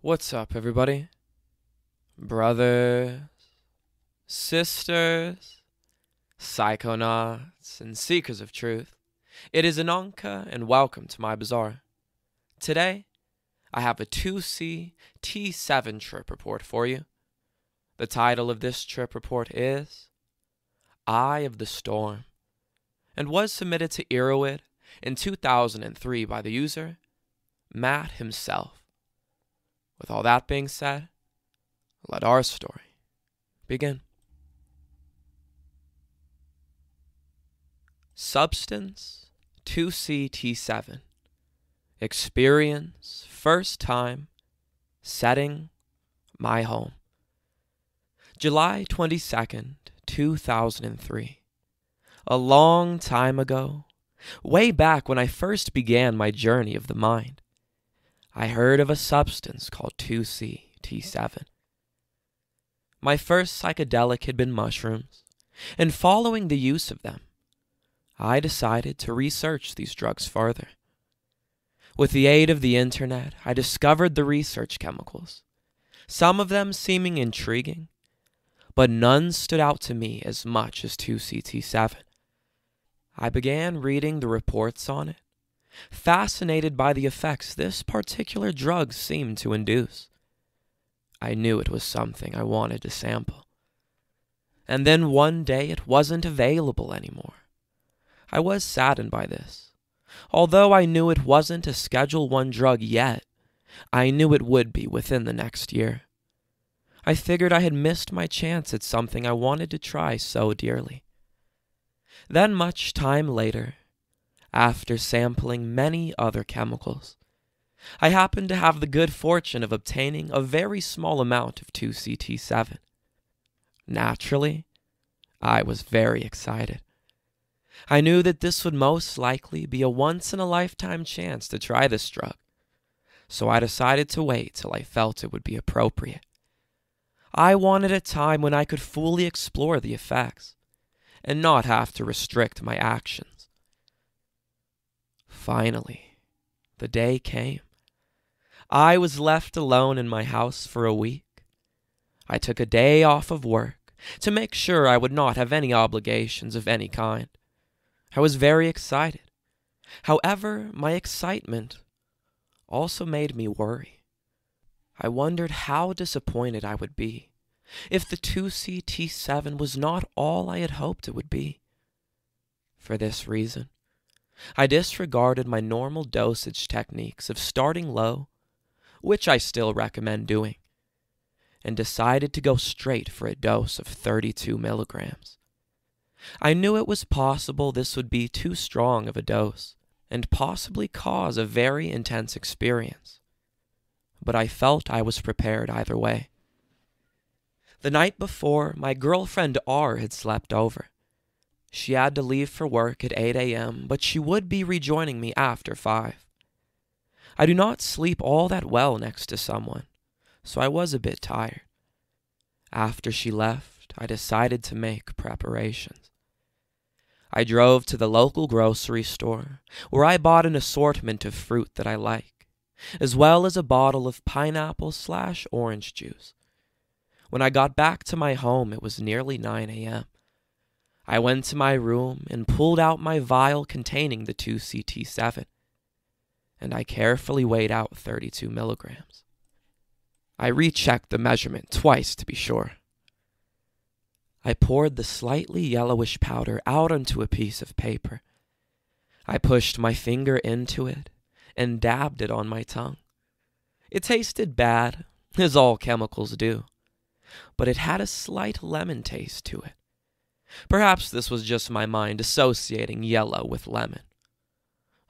What's up, everybody? Brothers, sisters, psychonauts, and seekers of truth. It is Ananka, and welcome to my bazaar. Today, I have a 2C-T-7 trip report for you. The title of this trip report is Eye of the Storm, and was submitted to Erowid in 2003 by the user Matt himself. With all that being said, let our story begin. Substance 2C-T7. Experience first time. Setting my home. July 22nd, 2003. A long time ago, way back when I first began my journey of the mind, I heard of a substance called 2C-T7. My first psychedelic had been mushrooms, and following the use of them, I decided to research these drugs further. With the aid of the internet, I discovered the research chemicals, some of them seeming intriguing, but none stood out to me as much as 2C-T7. I began reading the reports on it, fascinated by the effects this particular drug seemed to induce. I knew it was something I wanted to sample. And then one day it wasn't available anymore. I was saddened by this. Although I knew it wasn't a Schedule I drug yet, I knew it would be within the next year. I figured I had missed my chance at something I wanted to try so dearly. Then much time later, after sampling many other chemicals, I happened to have the good fortune of obtaining a very small amount of 2C-T7. Naturally, I was very excited. I knew that this would most likely be a once-in-a-lifetime chance to try this drug, so I decided to wait till I felt it would be appropriate. I wanted a time when I could fully explore the effects and not have to restrict my actions. Finally, the day came. I was left alone in my house for a week. I took a day off of work to make sure I would not have any obligations of any kind. I was very excited. However, my excitement also made me worry. I wondered how disappointed I would be if the 2C-T7 was not all I had hoped it would be. For this reason, I disregarded my normal dosage techniques of starting low, which I still recommend doing, and decided to go straight for a dose of 32 milligrams. I knew it was possible this would be too strong of a dose and possibly cause a very intense experience, but I felt I was prepared either way. The night before, my girlfriend R had slept over. She had to leave for work at 8 a.m., but she would be rejoining me after 5. I do not sleep all that well next to someone, so I was a bit tired. After she left, I decided to make preparations. I drove to the local grocery store, where I bought an assortment of fruit that I like, as well as a bottle of pineapple/orange juice. When I got back to my home, it was nearly 9 a.m. I went to my room and pulled out my vial containing the 2C-T7, and I carefully weighed out 32 milligrams. I rechecked the measurement twice to be sure. I poured the slightly yellowish powder out onto a piece of paper. I pushed my finger into it and dabbed it on my tongue. It tasted bad, as all chemicals do, but it had a slight lemon taste to it. Perhaps this was just my mind associating yellow with lemon.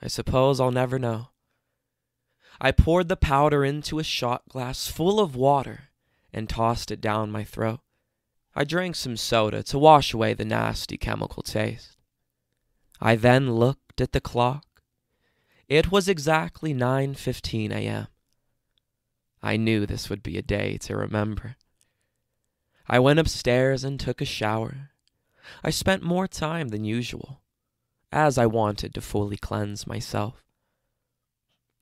I suppose I'll never know. I poured the powder into a shot glass full of water and tossed it down my throat. I drank some soda to wash away the nasty chemical taste. I then looked at the clock. It was exactly 9:15 a.m. I knew this would be a day to remember. I went upstairs and took a shower. I spent more time than usual, as I wanted to fully cleanse myself.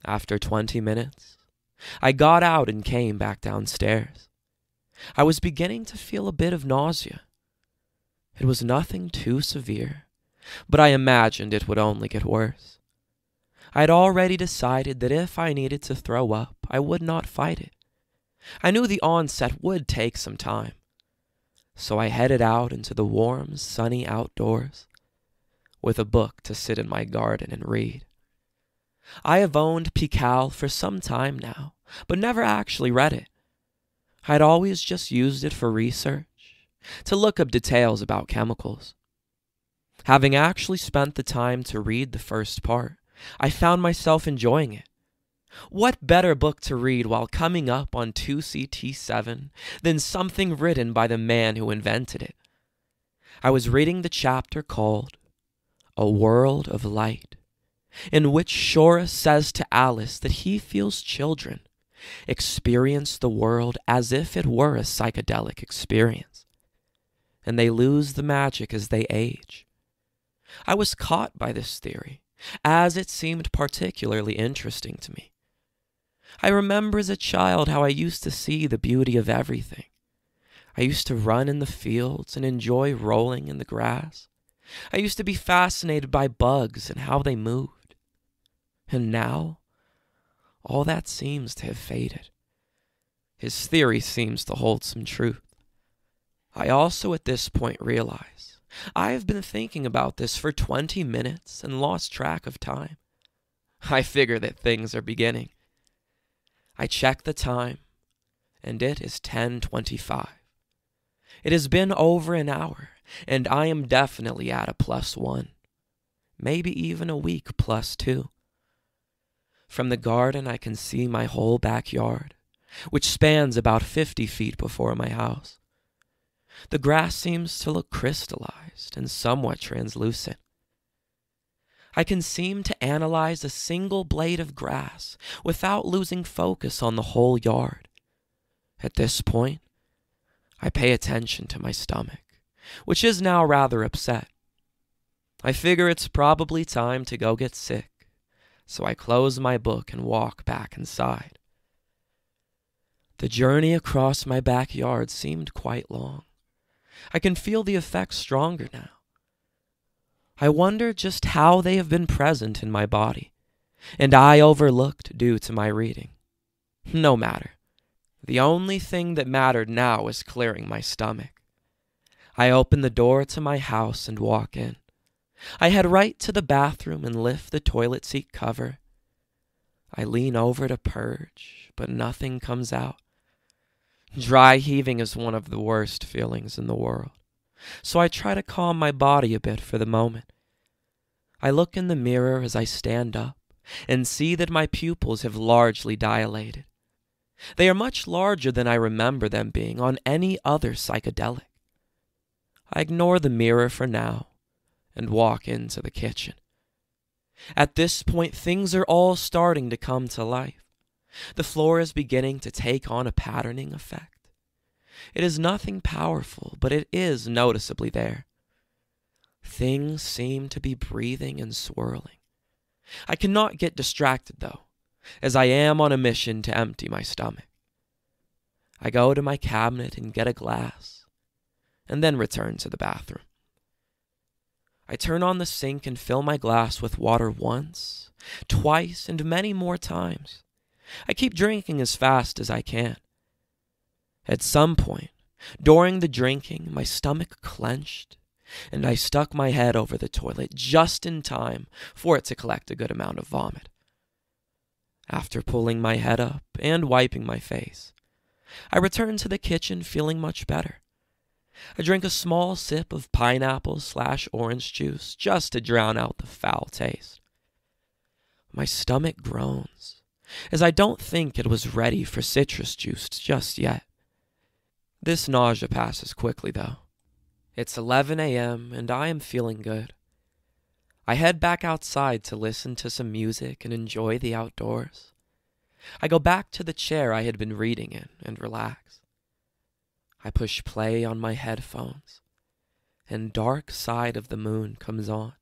After 20 minutes, I got out and came back downstairs. I was beginning to feel a bit of nausea. It was nothing too severe, but I imagined it would only get worse. I had already decided that if I needed to throw up, I would not fight it. I knew the onset would take some time, so I headed out into the warm, sunny outdoors with a book to sit in my garden and read. I have owned Pical for some time now, but never actually read it. I had always just used it for research, to look up details about chemicals. Having actually spent the time to read the first part, I found myself enjoying it. What better book to read while coming up on 2C-T-7 than something written by the man who invented it? I was reading the chapter called A World of Light, in which Shora says to Alice that he feels children experience the world as if it were a psychedelic experience, and they lose the magic as they age. I was caught by this theory, as it seemed particularly interesting to me. I remember as a child how I used to see the beauty of everything. I used to run in the fields and enjoy rolling in the grass. I used to be fascinated by bugs and how they moved. And now, all that seems to have faded. His theory seems to hold some truth. I also at this point realize I have been thinking about this for 20 minutes and lost track of time. I figure that things are beginning. I check the time, and it is 10:25. It has been over an hour, and I am definitely at a +1. Maybe even a week +2. From the garden I can see my whole backyard, which spans about 50 feet before my house. The grass seems to look crystallized and somewhat translucent. I can seem to analyze a single blade of grass without losing focus on the whole yard. At this point, I pay attention to my stomach, which is now rather upset. I figure it's probably time to go get sick, so I close my book and walk back inside. The journey across my backyard seemed quite long. I can feel the effects stronger now. I wonder just how they have been present in my body, and I overlooked due to my reading. No matter. The only thing that mattered now was clearing my stomach. I open the door to my house and walk in. I head right to the bathroom and lift the toilet seat cover. I lean over to purge, but nothing comes out. Dry heaving is one of the worst feelings in the world, so I try to calm my body a bit for the moment. I look in the mirror as I stand up and see that my pupils have largely dilated. They are much larger than I remember them being on any other psychedelic. I ignore the mirror for now and walk into the kitchen. At this point, things are all starting to come to life. The floor is beginning to take on a patterning effect. It is nothing powerful, but it is noticeably there. Things seem to be breathing and swirling. I cannot get distracted, though, as I am on a mission to empty my stomach. I go to my cabinet and get a glass, and then return to the bathroom. I turn on the sink and fill my glass with water once, twice, and many more times. I keep drinking as fast as I can. At some point, during the drinking, my stomach clenched, and I stuck my head over the toilet just in time for it to collect a good amount of vomit. After pulling my head up and wiping my face, I return to the kitchen feeling much better. I drink a small sip of pineapple/orange juice just to drown out the foul taste. My stomach groans, as I don't think it was ready for citrus juice just yet. This nausea passes quickly, though. It's 11 a.m. and I am feeling good. I head back outside to listen to some music and enjoy the outdoors. I go back to the chair I had been reading in and relax. I push play on my headphones, and Dark Side of the Moon comes on.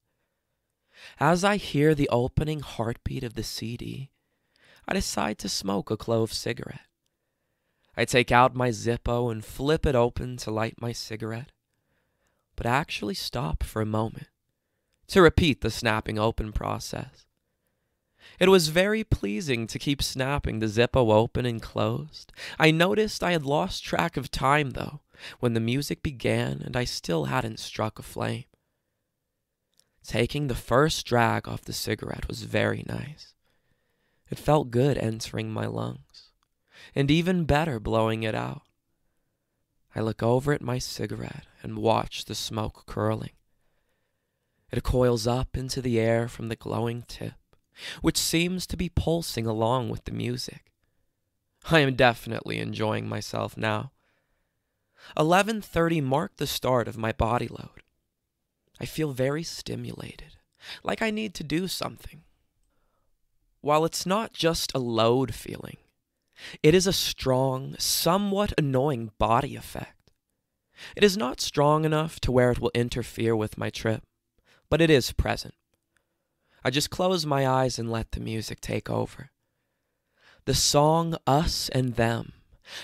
As I hear the opening heartbeat of the CD, I decide to smoke a clove cigarette. I take out my Zippo and flip it open to light my cigarette, but actually stop for a moment to repeat the snapping open process. It was very pleasing to keep snapping the Zippo open and closed. I noticed I had lost track of time, though, when the music began and I still hadn't struck a flame. Taking the first drag off the cigarette was very nice. It felt good entering my lungs, and even better blowing it out. I look over at my cigarette and watch the smoke curling. It coils up into the air from the glowing tip, which seems to be pulsing along with the music. I am definitely enjoying myself now. 11:30 marked the start of my body load. I feel very stimulated, like I need to do something. While it's not just a load feeling, it is a strong, somewhat annoying body effect. It is not strong enough to where it will interfere with my trip, but it is present. I just close my eyes and let the music take over. The song Us and Them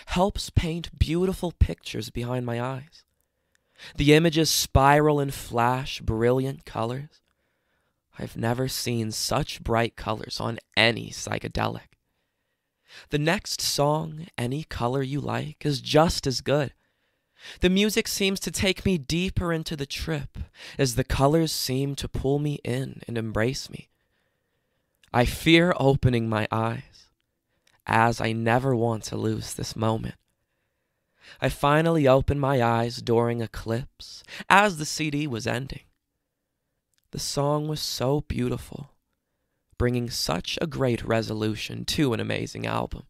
helps paint beautiful pictures behind my eyes. The images spiral and flash brilliant colors. I've never seen such bright colors on any psychedelic. The next song, Any Color You Like, is just as good. The music seems to take me deeper into the trip as the colors seem to pull me in and embrace me. I fear opening my eyes, as I never want to lose this moment. I finally opened my eyes during Eclipse as the CD was ending. The song was so beautiful, bringing such a great resolution to an amazing album.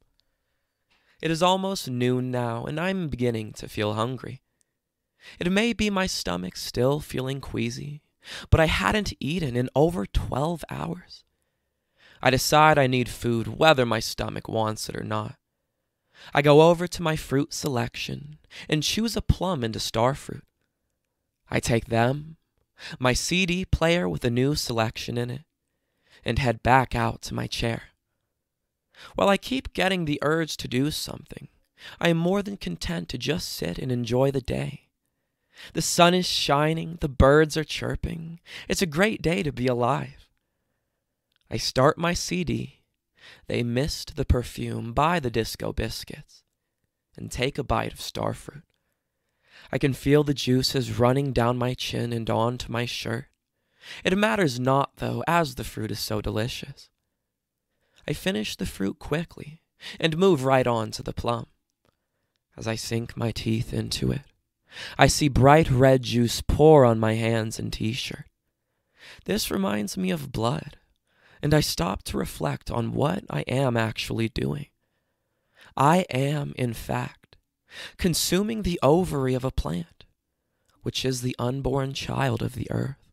It is almost noon now, and I'm beginning to feel hungry. It may be my stomach still feeling queasy, but I hadn't eaten in over 12 hours. I decide I need food whether my stomach wants it or not. I go over to my fruit selection and choose a plum and a starfruit. I take them, my CD player with a new selection in it, and head back out to my chair. While I keep getting the urge to do something, I am more than content to just sit and enjoy the day. The sun is shining, the birds are chirping. It's a great day to be alive. I start my CD, They Missed the Perfume by the Disco Biscuits, and take a bite of starfruit. I can feel the juices running down my chin and onto my shirt. It matters not, though, as the fruit is so delicious. I finish the fruit quickly and move right on to the plum. As I sink my teeth into it, I see bright red juice pour on my hands and t-shirt. This reminds me of blood, and I stop to reflect on what I am actually doing. I am, in fact, consuming the ovary of a plant, which is the unborn child of the earth.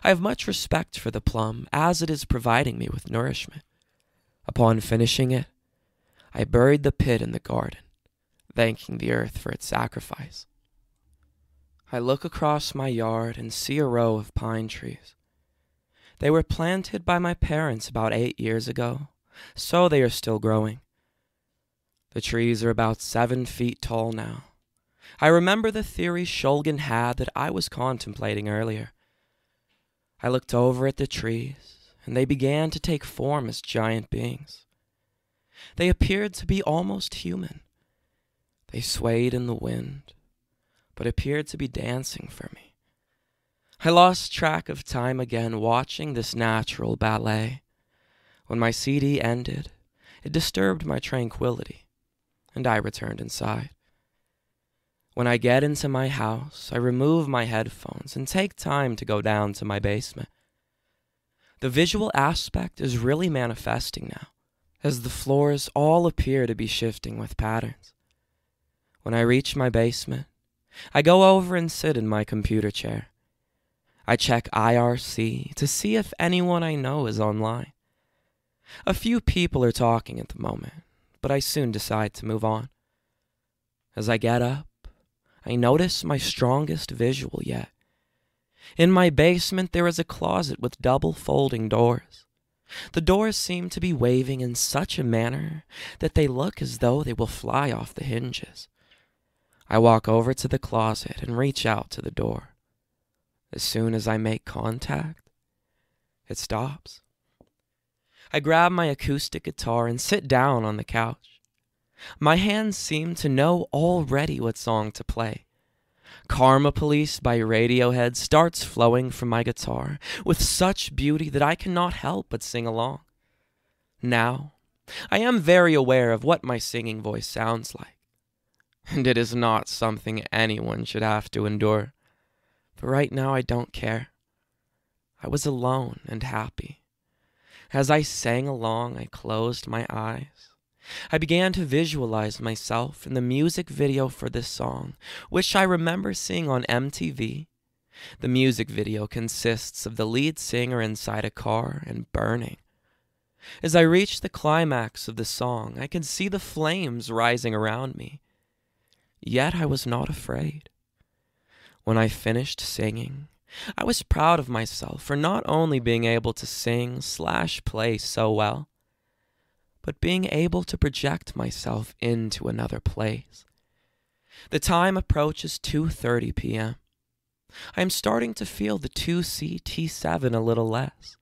I have much respect for the plum, as it is providing me with nourishment. Upon finishing it, I buried the pit in the garden, thanking the earth for its sacrifice. I look across my yard and see a row of pine trees. They were planted by my parents about 8 years ago, so they are still growing. The trees are about 7 feet tall now. I remember the theory Shulgin had that I was contemplating earlier. I looked over at the trees, and they began to take form as giant beings. They appeared to be almost human. They swayed in the wind, but appeared to be dancing for me. I lost track of time again watching this natural ballet. When my CD ended, it disturbed my tranquility, and I returned inside. When I get into my house, I remove my headphones and take time to go down to my basement. The visual aspect is really manifesting now, as the floors all appear to be shifting with patterns. When I reach my basement, I go over and sit in my computer chair. I check IRC to see if anyone I know is online. A few people are talking at the moment, but I soon decide to move on. As I get up, I notice my strongest visual yet. In my basement there is a closet with double folding doors. The doors seem to be waving in such a manner that they look as though they will fly off the hinges. I walk over to the closet and reach out to the door. As soon as I make contact, it stops. I grab my acoustic guitar and sit down on the couch. My hands seem to know already what song to play. Karma Police by Radiohead starts flowing from my guitar with such beauty that I cannot help but sing along. Now, I am very aware of what my singing voice sounds like, and it is not something anyone should have to endure. But right now I don't care. I was alone and happy. As I sang along, I closed my eyes. I began to visualize myself in the music video for this song, which I remember seeing on MTV. The music video consists of the lead singer inside a car and burning. As I reached the climax of the song, I could see the flames rising around me. Yet I was not afraid. When I finished singing, I was proud of myself for not only being able to sing/play so well, but being able to project myself into another place. The time approaches 2:30 p.m. I am starting to feel the 2C-T-7 a little less.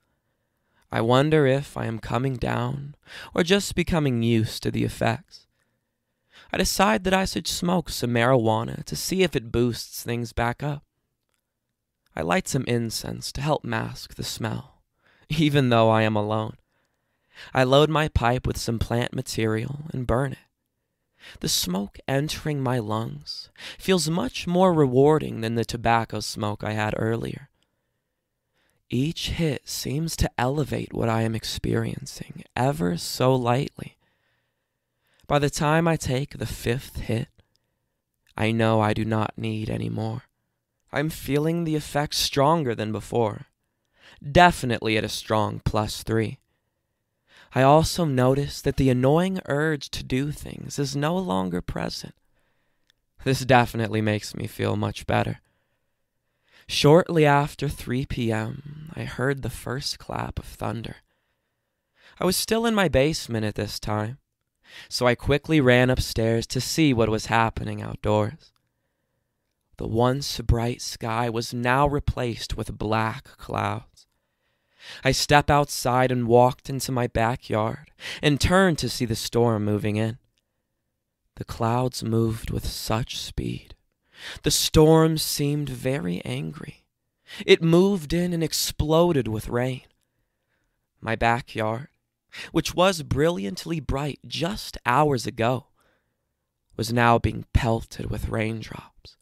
I wonder if I am coming down or just becoming used to the effects. I decide that I should smoke some marijuana to see if it boosts things back up. I light some incense to help mask the smell, even though I am alone. I load my pipe with some plant material and burn it. The smoke entering my lungs feels much more rewarding than the tobacco smoke I had earlier. Each hit seems to elevate what I am experiencing ever so lightly. By the time I take the 5th hit, I know I do not need any more. I'm feeling the effects stronger than before, definitely at a strong +3. I also notice that the annoying urge to do things is no longer present. This definitely makes me feel much better. Shortly after 3 p.m., I heard the first clap of thunder. I was still in my basement at this time, so I quickly ran upstairs to see what was happening outdoors. The once bright sky was now replaced with black clouds. I stepped outside and walked into my backyard and turned to see the storm moving in. The clouds moved with such speed. The storm seemed very angry. It moved in and exploded with rain. My backyard, which was brilliantly bright just hours ago, was now being pelted with raindrops.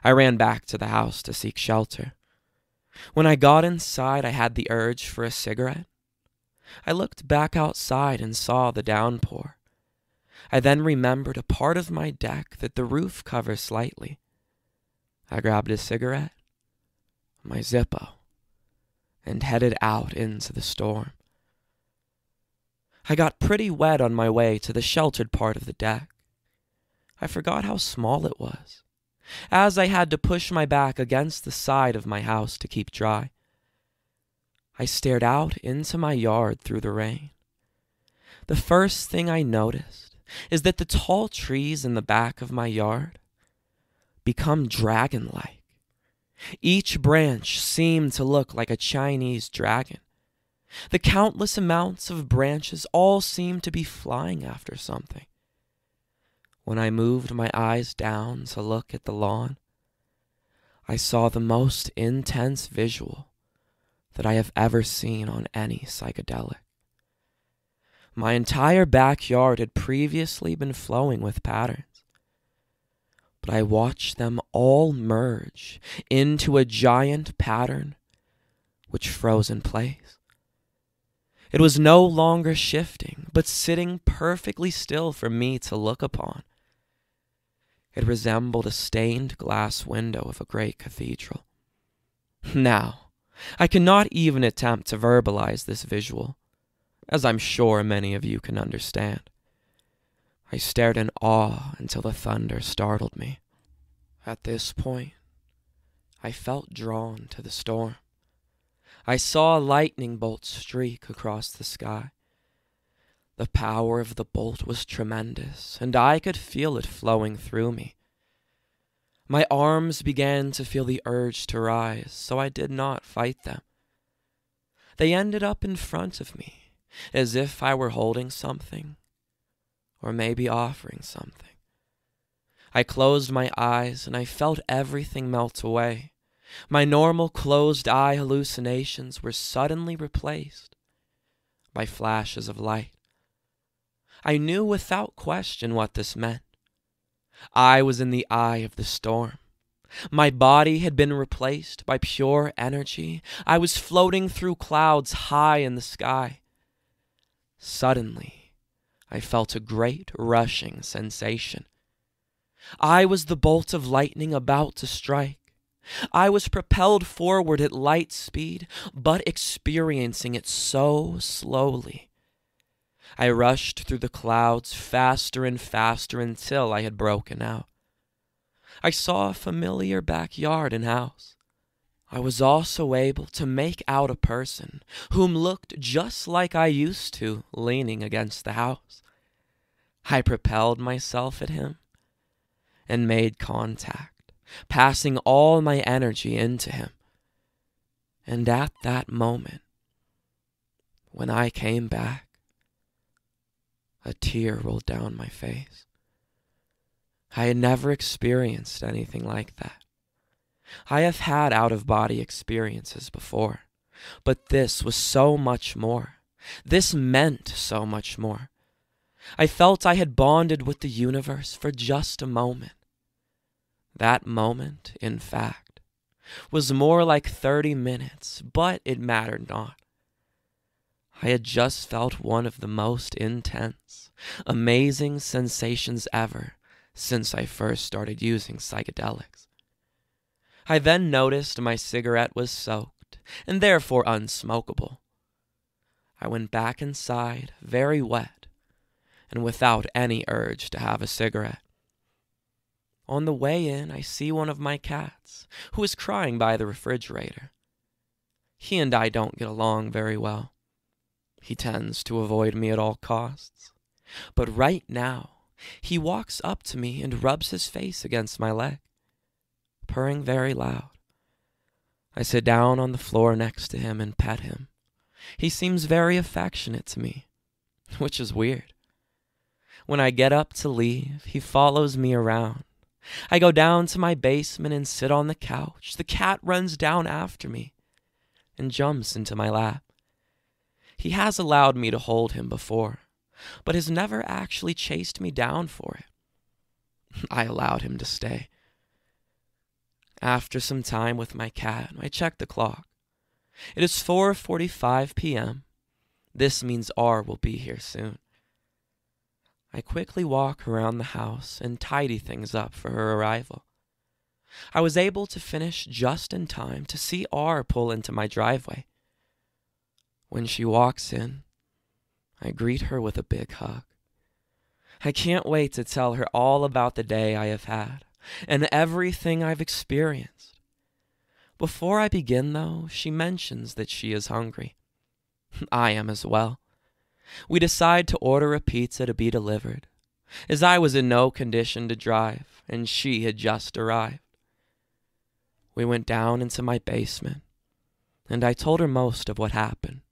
I ran back to the house to seek shelter. When I got inside, I had the urge for a cigarette. I looked back outside and saw the downpour. I then remembered a part of my deck that the roof covers slightly. I grabbed a cigarette, my Zippo, and headed out into the storm. I got pretty wet on my way to the sheltered part of the deck. I forgot how small it was, as I had to push my back against the side of my house to keep dry. I stared out into my yard through the rain. The first thing I noticed is that the tall trees in the back of my yard become dragon-like. Each branch seemed to look like a Chinese dragon. The countless amounts of branches all seemed to be flying after something. When I moved my eyes down to look at the lawn, I saw the most intense visual that I have ever seen on any psychedelic. My entire backyard had previously been flowing with patterns, but I watched them all merge into a giant pattern which froze in place. It was no longer shifting, but sitting perfectly still for me to look upon. It resembled a stained glass window of a great cathedral. Now, I cannot even attempt to verbalize this visual, as I'm sure many of you can understand. I stared in awe until the thunder startled me. At this point, I felt drawn to the storm. I saw a lightning bolt streak across the sky. The power of the bolt was tremendous, and I could feel it flowing through me. My arms began to feel the urge to rise, so I did not fight them. They ended up in front of me, as if I were holding something, or maybe offering something. I closed my eyes, and I felt everything melt away. My normal closed-eye hallucinations were suddenly replaced by flashes of light. I knew without question what this meant. I was in the eye of the storm. My body had been replaced by pure energy. I was floating through clouds high in the sky. Suddenly, I felt a great rushing sensation. I was the bolt of lightning about to strike. I was propelled forward at light speed, but experiencing it so slowly. I rushed through the clouds faster and faster until I had broken out. I saw a familiar backyard and house. I was also able to make out a person whom looked just like I used to leaning against the house. I propelled myself at him and made contact, passing all my energy into him. And at that moment, when I came back, a tear rolled down my face. I had never experienced anything like that. I have had out-of-body experiences before, but this was so much more. This meant so much more. I felt I had bonded with the universe for just a moment. That moment, in fact, was more like 30 minutes, but it mattered not. I had just felt one of the most intense, amazing sensations ever since I first started using psychedelics. I then noticed my cigarette was soaked and therefore unsmokable. I went back inside, very wet, and without any urge to have a cigarette. On the way in, I see one of my cats, who is crying by the refrigerator. He and I don't get along very well. He tends to avoid me at all costs. But right now, he walks up to me and rubs his face against my leg, purring very loud. I sit down on the floor next to him and pet him. He seems very affectionate to me, which is weird. When I get up to leave, he follows me around. I go down to my basement and sit on the couch. The cat runs down after me and jumps into my lap. He has allowed me to hold him before, but has never actually chased me down for it. I allowed him to stay. After some time with my cat, I check the clock. It is 4:45 p.m. This means R will be here soon. I quickly walk around the house and tidy things up for her arrival. I was able to finish just in time to see R pull into my driveway. When she walks in, I greet her with a big hug. I can't wait to tell her all about the day I have had and everything I've experienced. Before I begin, though, she mentions that she is hungry. I am as well. We decide to order a pizza to be delivered, as I was in no condition to drive and she had just arrived. We went down into my basement, and I told her most of what happened,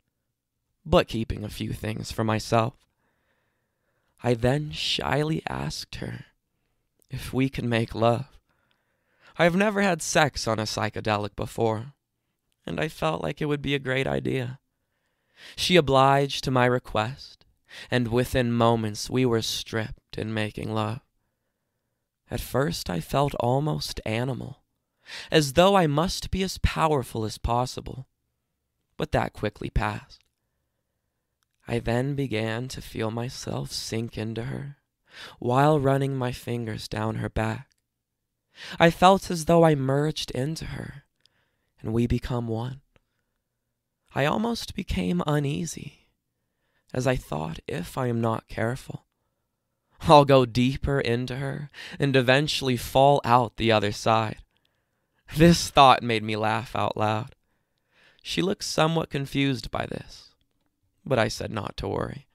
but keeping a few things for myself. I then shyly asked her if we could make love. I have never had sex on a psychedelic before, and I felt like it would be a great idea. She obliged to my request, and within moments we were stripped and making love. At first I felt almost animal, as though I must be as powerful as possible, but that quickly passed. I then began to feel myself sink into her, while running my fingers down her back. I felt as though I merged into her, and we become one. I almost became uneasy, as I thought, if I am not careful, I'll go deeper into her and eventually fall out the other side. This thought made me laugh out loud. She looked somewhat confused by this, but I said not to worry.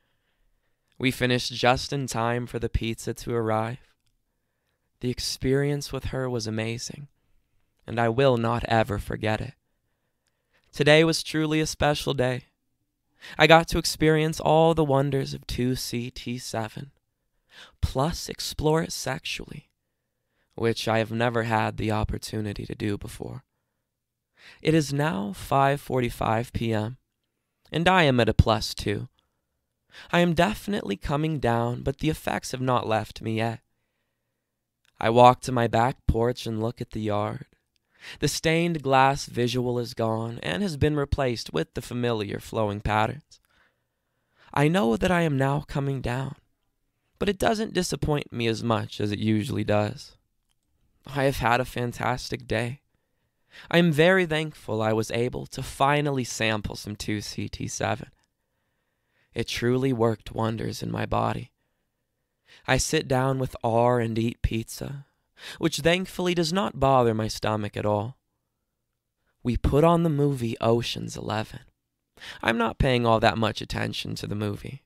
We finished just in time for the pizza to arrive. The experience with her was amazing, and I will not ever forget it. Today was truly a special day. I got to experience all the wonders of 2C-T-7, plus explore it sexually, which I have never had the opportunity to do before. It is now 5:45 p.m., and I am at a +2. I am definitely coming down, but the effects have not left me yet. I walk to my back porch and look at the yard. The stained glass visual is gone and has been replaced with the familiar flowing patterns. I know that I am now coming down, but it doesn't disappoint me as much as it usually does. I have had a fantastic day. I am very thankful I was able to finally sample some 2C-T-7. It truly worked wonders in my body. I sit down with R and eat pizza, which thankfully does not bother my stomach at all. We put on the movie Ocean's 11. I'm not paying all that much attention to the movie.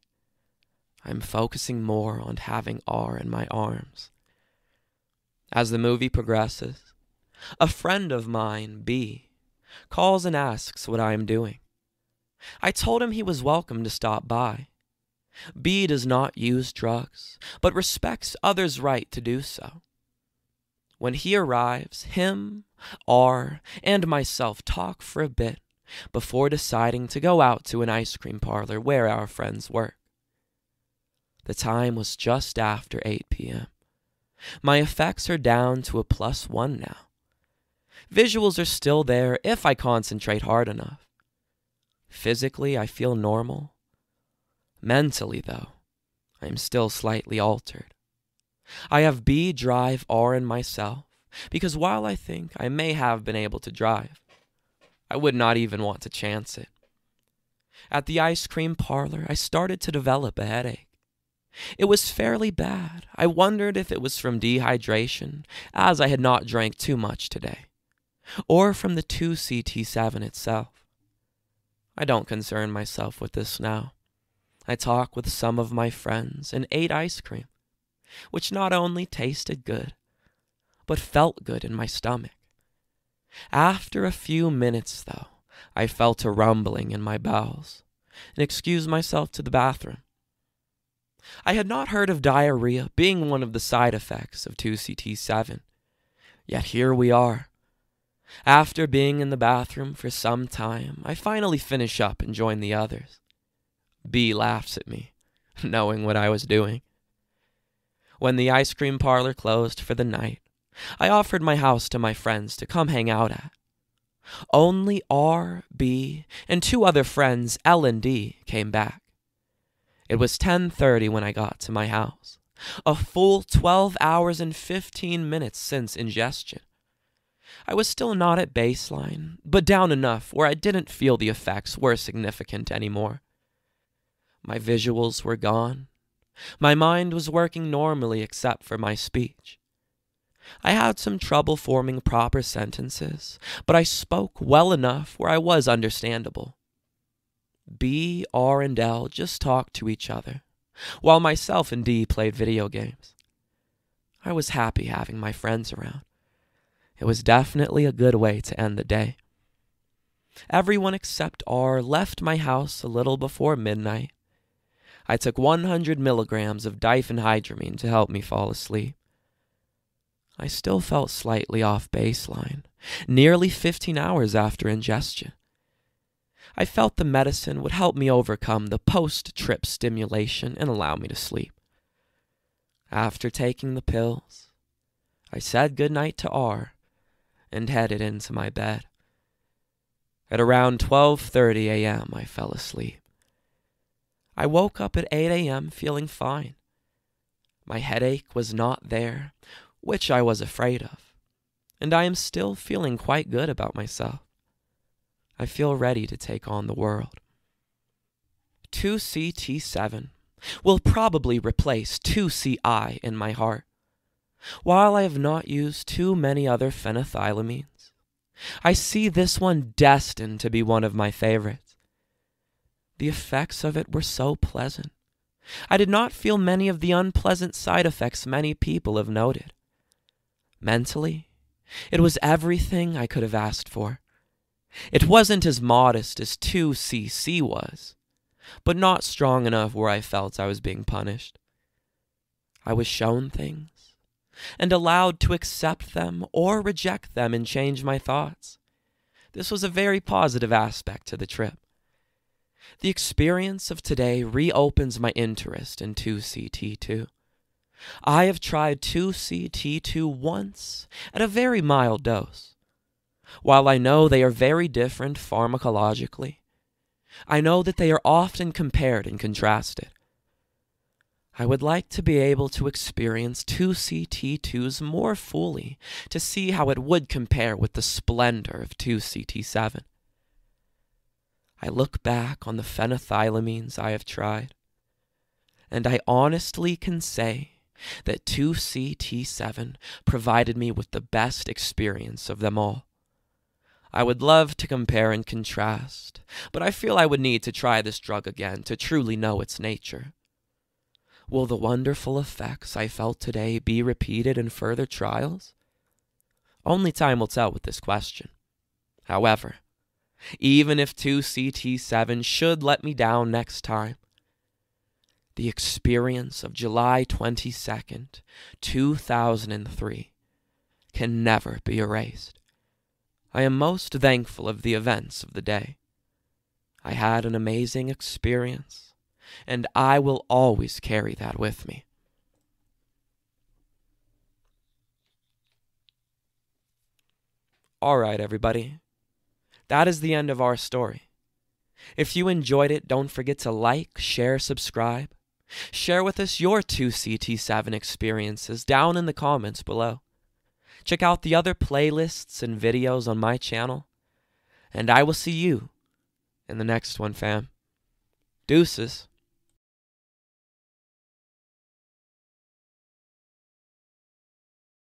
I'm focusing more on having R in my arms. As the movie progresses, a friend of mine, B, calls and asks what I am doing. I told him he was welcome to stop by. B does not use drugs, but respects others' right to do so. When he arrives, him, R, and myself talk for a bit before deciding to go out to an ice cream parlor where our friends work. The time was just after 8 p.m. My effects are down to a +1 now. Visuals are still there if I concentrate hard enough. Physically, I feel normal. Mentally, though, I am still slightly altered. I have B drive R and myself, because while I think I may have been able to drive, I would not even want to chance it. At the ice cream parlor, I started to develop a headache. It was fairly bad. I wondered if it was from dehydration, as I had not drank too much today, or from the 2C-T-7 itself. I don't concern myself with this now. I talk with some of my friends and ate ice cream, which not only tasted good, but felt good in my stomach. After a few minutes, though, I felt a rumbling in my bowels and excused myself to the bathroom. I had not heard of diarrhea being one of the side effects of 2C-T-7, yet here we are. After being in the bathroom for some time, I finally finish up and join the others. B laughs at me, knowing what I was doing. When the ice cream parlor closed for the night, I offered my house to my friends to come hang out at. Only R, B, and 2 other friends, L and D, came back. It was 10:30 when I got to my house, a full 12 hours and 15 minutes since ingestion. I was still not at baseline, but down enough where I didn't feel the effects were significant anymore. My visuals were gone. My mind was working normally except for my speech. I had some trouble forming proper sentences, but I spoke well enough where I was understandable. B, R, and L just talked to each other, while myself and D played video games. I was happy having my friends around. It was definitely a good way to end the day. Everyone except R left my house a little before midnight. I took 100 milligrams of diphenhydramine to help me fall asleep. I still felt slightly off baseline, nearly 15 hours after ingestion. I felt the medicine would help me overcome the post-trip stimulation and allow me to sleep. After taking the pills, I said goodnight to R and headed into my bed. At around 12:30 a.m., I fell asleep. I woke up at 8 a.m. feeling fine. My headache was not there, which I was afraid of, and I am still feeling quite good about myself. I feel ready to take on the world. 2C-T-7 will probably replace 2CI in my heart. While I have not used too many other phenethylamines, I see this one destined to be one of my favorites. The effects of it were so pleasant. I did not feel many of the unpleasant side effects many people have noted. Mentally, it was everything I could have asked for. It wasn't as modest as 2CC was, but not strong enough where I felt I was being punished. I was shown things and allowed to accept them or reject them and change my thoughts. This was a very positive aspect to the trip. The experience of today reopens my interest in 2CT2. I have tried 2CT2 once at a very mild dose. While I know they are very different pharmacologically, I know that they are often compared and contrasted. I would like to be able to experience 2CT2s more fully to see how it would compare with the splendor of 2CT7. I look back on the phenethylamines I have tried, and I honestly can say that 2CT7 provided me with the best experience of them all. I would love to compare and contrast, but I feel I would need to try this drug again to truly know its nature. Will the wonderful effects I felt today be repeated in further trials? Only time will tell with this question. However, even if 2CT7 should let me down next time, the experience of July 22nd, 2003 can never be erased. I am most thankful of the events of the day. I had an amazing experience, and I will always carry that with me. All right, everybody. That is the end of our story. If you enjoyed it, don't forget to like, share, subscribe. Share with us your 2CT7 experiences down in the comments below. Check out the other playlists and videos on my channel. And I will see you in the next one, fam. Deuces.